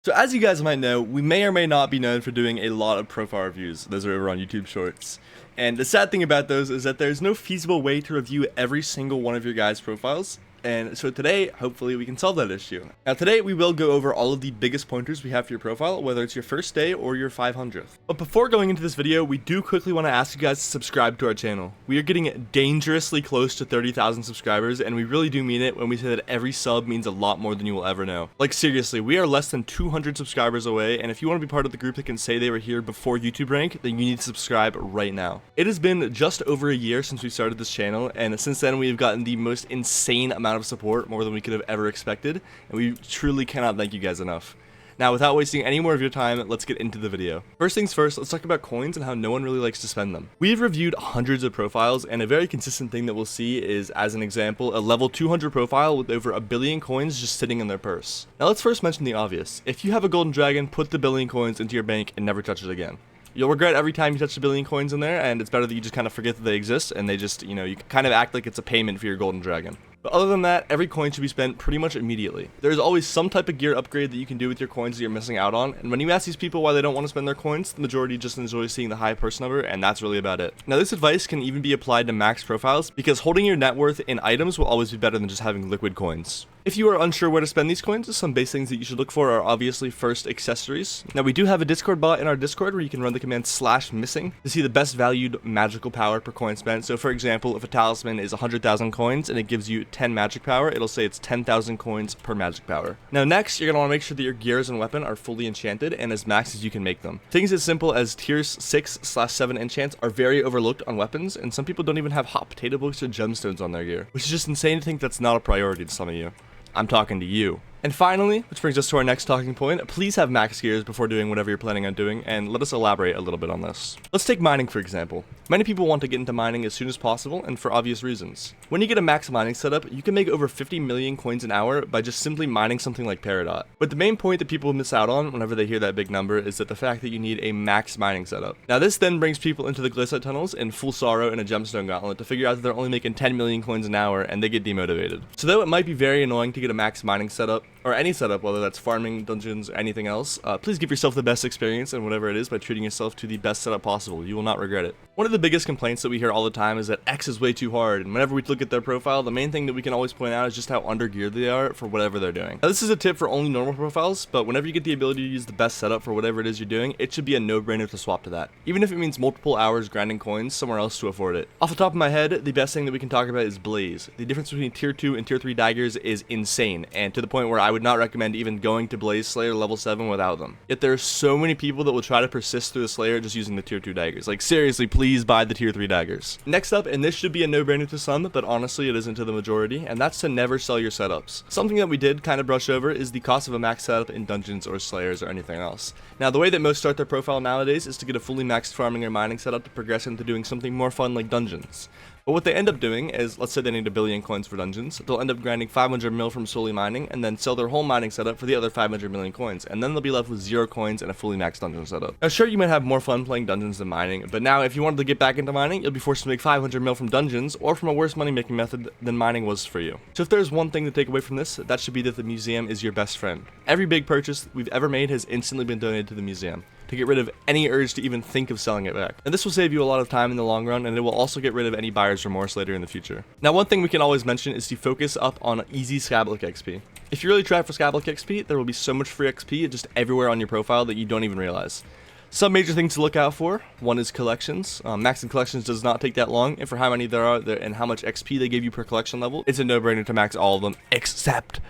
So as you guys might know, we may or may not be known for doing a lot of profile reviews. Those are over on YouTube Shorts. And the sad thing about those is that there's no feasible way to review every single one of your guys' profiles. And so today, hopefully we can solve that issue. Now today, we will go over all of the biggest pointers we have for your profile, whether it's your first day or your 500th. But before going into this video, we do quickly want to ask you guys to subscribe to our channel. We are getting dangerously close to 30,000 subscribers, and we really do mean it when we say that every sub means a lot more than you will ever know. Like seriously, we are less than 200 subscribers away, and if you want to be part of the group that can say they were here before YouTube rank, then you need to subscribe right now. It has been just over a year since we started this channel, and since then we've gotten the most insane amount of support, more than we could have ever expected, and we truly cannot thank you guys enough. Now, without wasting any more of your time, let's get into the video. First things first, let's talk about coins and how no one really likes to spend them. We've reviewed hundreds of profiles, and a very consistent thing that we'll see is, as an example, a level 200 profile with over 1 billion coins just sitting in their purse. Now let's first mention the obvious. If you have a golden dragon, put the 1 billion coins into your bank and never touch it again. You'll regret every time you touch 1 billion coins in there, and it's better that you just kind of forget that they exist, and they just, you kind of act like it's a payment for your golden dragon. But other than that, every coin should be spent pretty much immediately. There's always some type of gear upgrade that you can do with your coins that you're missing out on, and when you ask these people why they don't want to spend their coins, the majority just enjoy seeing the high purse number, and that's really about it. Now this advice can even be applied to max profiles, because holding your net worth in items will always be better than just having liquid coins. If you are unsure where to spend these coins, some base things that you should look for are obviously first accessories. Now we do have a Discord bot in our Discord where you can run the command /missing to see the best valued magical power per coin spent. So for example, if a talisman is 100,000 coins and it gives you 10 magic power, it'll say it's 10,000 coins per magic power. Now next, you're going to want to make sure that your gears and weapon are fully enchanted and as max as you can make them. Things as simple as tiers 6/7 enchants are very overlooked on weapons, and some people don't even have hot potato books or gemstones on their gear, which is just insane to think that's not a priority to some of you. I'm talking to you. And finally, which brings us to our next talking point, please have max gears before doing whatever you're planning on doing, and let us elaborate a little bit on this. Let's take mining for example. Many people want to get into mining as soon as possible, and for obvious reasons. When you get a max mining setup, you can make over 50 million coins an hour by just simply mining something like Peridot. But the main point that people miss out on whenever they hear that big number is that the fact that you need a max mining setup. Now this then brings people into the glacial tunnels in full sorrow in a gemstone gauntlet to figure out that they're only making 10 million coins an hour, and they get demotivated. So though it might be very annoying to get a max mining setup, or any setup, whether that's farming, dungeons, or anything else, please give yourself the best experience and whatever it is by treating yourself to the best setup possible. You will not regret it. One of the biggest complaints that we hear all the time is that X is way too hard, and whenever we look at their profile, the main thing that we can always point out is just how undergeared they are for whatever they're doing. Now this is a tip for only normal profiles, but whenever you get the ability to use the best setup for whatever it is you're doing, it should be a no-brainer to swap to that, even if it means multiple hours grinding coins somewhere else to afford it. Off the top of my head, the best thing that we can talk about is Blaze. The difference between tier 2 and tier 3 daggers is insane, and to the point where I would not recommend even going to Blaze Slayer level 7 without them. Yet there are so many people that will try to persist through the Slayer just using the tier 2 daggers. Like seriously, please buy the tier 3 daggers. Next up, and this should be a no-brainer to some, but honestly it isn't to the majority, and that's to never sell your setups. Something that we did kind of brush over is the cost of a max setup in dungeons or Slayers or anything else. Now the way that most start their profile nowadays is to get a fully maxed farming or mining setup to progress into doing something more fun like dungeons. But what they end up doing is, let's say they need 1 billion coins for dungeons, they'll end up grinding 500 mil from solely mining, and then sell their whole mining setup for the other 500 million coins, and then they'll be left with 0 coins and a fully maxed dungeon setup. Now sure, you might have more fun playing dungeons than mining, but now if you wanted to get back into mining, you'll be forced to make 500 mil from dungeons, or from a worse money making method than mining was for you. So if there's one thing to take away from this, that should be that the museum is your best friend. Every big purchase we've ever made has instantly been donated to the museum, to get rid of any urge to even think of selling it back. And this will save you a lot of time in the long run, and it will also get rid of any buyer's remorse later in the future. Now one thing we can always mention is to focus up on easy Skyblock XP. If you really try for Skyblock XP, there will be so much free XP just everywhere on your profile that you don't even realize. Some major things to look out for. One is collections. Maxing collections does not take that long, and for how many there are and how much XP they give you per collection level, it's a no-brainer to max all of them, except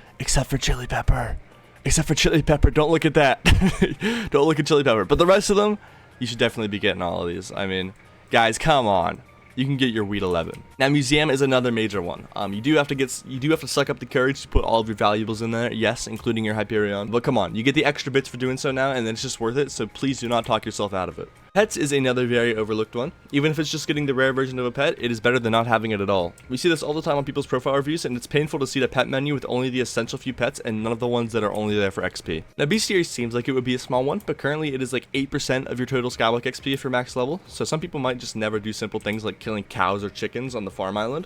for Chili Pepper. Except for Chili Pepper, don't look at that. Don't look at Chili Pepper. But the rest of them, you should definitely be getting all of these. I mean, guys, come on. You can get your Wheat 11. Now, Museum is another major one. You do have to suck up the courage to put all of your valuables in there, yes, including your Hyperion. But come on, you get the extra bits for doing so now, and then it's just worth it, so please do not talk yourself out of it. Pets is another very overlooked one. Even if it's just getting the rare version of a pet, it is better than not having it at all. We see this all the time on people's profile reviews, and it's painful to see the pet menu with only the essential few pets and none of the ones that are only there for XP. Now, Bestiary seems like it would be a small one, but currently it is like 8% of your total Skyblock XP if you're max level, so some people might just never do simple things like killing cows or chickens on the farm island.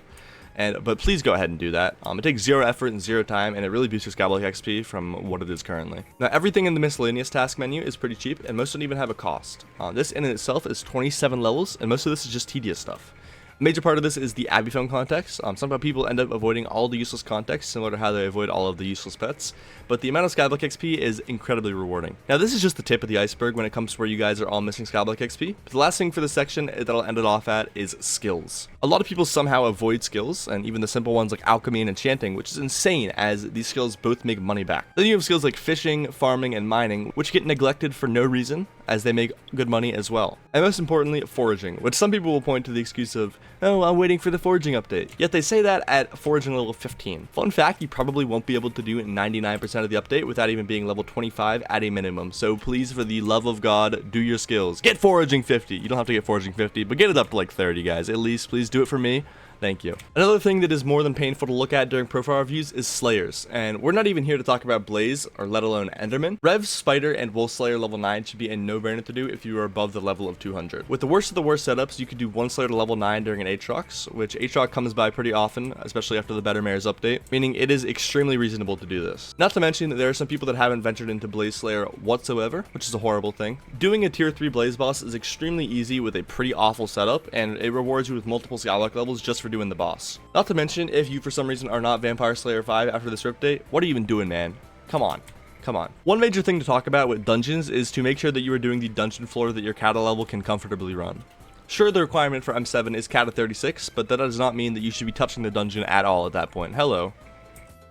But please go ahead and do that. It takes 0 effort and 0 time, and it really boosts your Skyblock XP from what it is currently. Now, everything in the miscellaneous task menu is pretty cheap, and most don't even have a cost. This in itself is 27 levels, and most of this is just tedious stuff. A major part of this is the Abbey Phone context. Sometimes people end up avoiding all the useless context, similar to how they avoid all of the useless pets, but the amount of Skyblock XP is incredibly rewarding. Now, this is just the tip of the iceberg when it comes to where you guys are all missing Skyblock XP, but the last thing for this section that I'll end it off at is skills. A lot of people somehow avoid skills, and even the simple ones like alchemy and enchanting, which is insane as these skills both make money back. Then you have skills like fishing, farming, and mining, which get neglected for no reason, as they make good money as well. And most importantly, foraging, which some people will point to the excuse of, oh, I'm waiting for the foraging update. Yet they say that at foraging level 15. Fun fact, you probably won't be able to do 99% of the update without even being level 25 at a minimum. So please, for the love of God, do your skills. Get foraging 50. You don't have to get foraging 50, but get it up to like 30, guys. At least, please do it for me. Thank you. Another thing that is more than painful to look at during profile reviews is Slayers, and we're not even here to talk about Blaze, or let alone Enderman. Rev, Spider, and Wolf Slayer level 9 should be a no-brainer to do if you are above the level of 200. With the worst of the worst setups, you could do 1 Slayer to level 9 during an Aatrox, which Aatrox comes by pretty often, especially after the Better Mares update, meaning it is extremely reasonable to do this. Not to mention that there are some people that haven't ventured into Blaze Slayer whatsoever, which is a horrible thing. Doing a tier 3 Blaze boss is extremely easy with a pretty awful setup, and it rewards you with multiple Skyblock levels just for doing the boss. Not to mention, if you for some reason are not Vampire Slayer 5 after this update, what are you even doing, man? Come on. Come on. One major thing to talk about with dungeons is to make sure that you are doing the dungeon floor that your kata level can comfortably run. Sure, the requirement for M7 is kata 36, but that does not mean that you should be touching the dungeon at all at that point. Hello.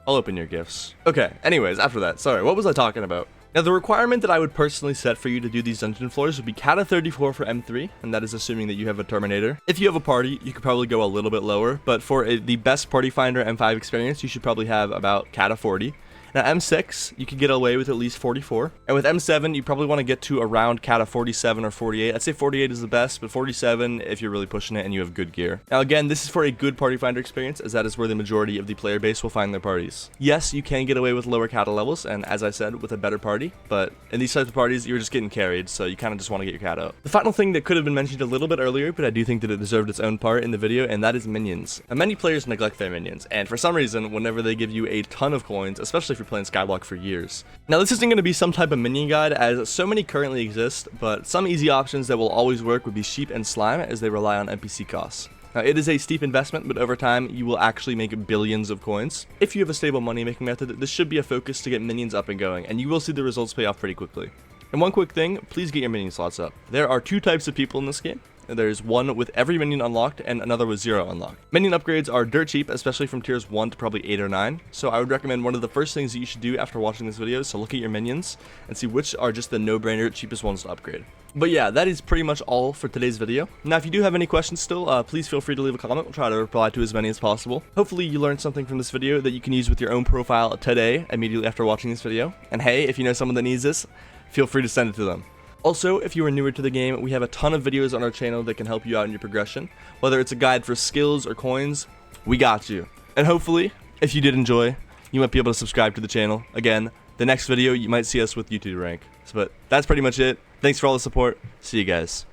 I'll open your gifts. Okay, anyways, after that, sorry, what was I talking about? Now, the requirement that I would personally set for you to do these dungeon floors would be kata 34 for M3, and that is assuming that you have a Terminator. If you have a party, you could probably go a little bit lower, but for the best Party Finder M5 experience, you should probably have about kata 40. Now, M6, you could get away with at least 44. And with M7, you probably want to get to around kata 47 or 48. I'd say 48 is the best, but 47 if you're really pushing it and you have good gear. Now, again, this is for a good Party Finder experience, as that is where the majority of the player base will find their parties. Yes, you can get away with lower kata levels, and as I said, with a better party, but in these types of parties, you're just getting carried, so you kind of just want to get your kata up. The final thing that could have been mentioned a little bit earlier, but I do think that it deserved its own part in the video, and that is minions. Now, many players neglect their minions, and for some reason, whenever they give you a ton of coins, especially if you're playing Skyblock for years. Now, this isn't going to be some type of minion guide, as so many currently exist, but some easy options that will always work would be sheep and slime, as they rely on NPC costs. Now, it is a steep investment, but over time, you will actually make billions of coins. If you have a stable money-making method, this should be a focus to get minions up and going, and you will see the results pay off pretty quickly. And one quick thing, please get your minion slots up. There are 2 types of people in this game. There's one with every minion unlocked and another with 0 unlocked. Minion upgrades are dirt cheap, especially from tiers 1 to probably 8 or 9. So I would recommend one of the first things that you should do after watching this video is to look at your minions and see which are just the no-brainer cheapest ones to upgrade. But yeah, that is pretty much all for today's video. Now, if you do have any questions still, please feel free to leave a comment. We'll try to reply to as many as possible. Hopefully you learned something from this video that you can use with your own profile today, immediately after watching this video. And hey, if you know someone that needs this, feel free to send it to them. Also, if you are newer to the game, we have a ton of videos on our channel that can help you out in your progression. Whether it's a guide for skills or coins, we got you. And hopefully, if you did enjoy, you might be able to subscribe to the channel. Again, the next video, you might see us with YouTube rank. But that's pretty much it. Thanks for all the support. See you guys.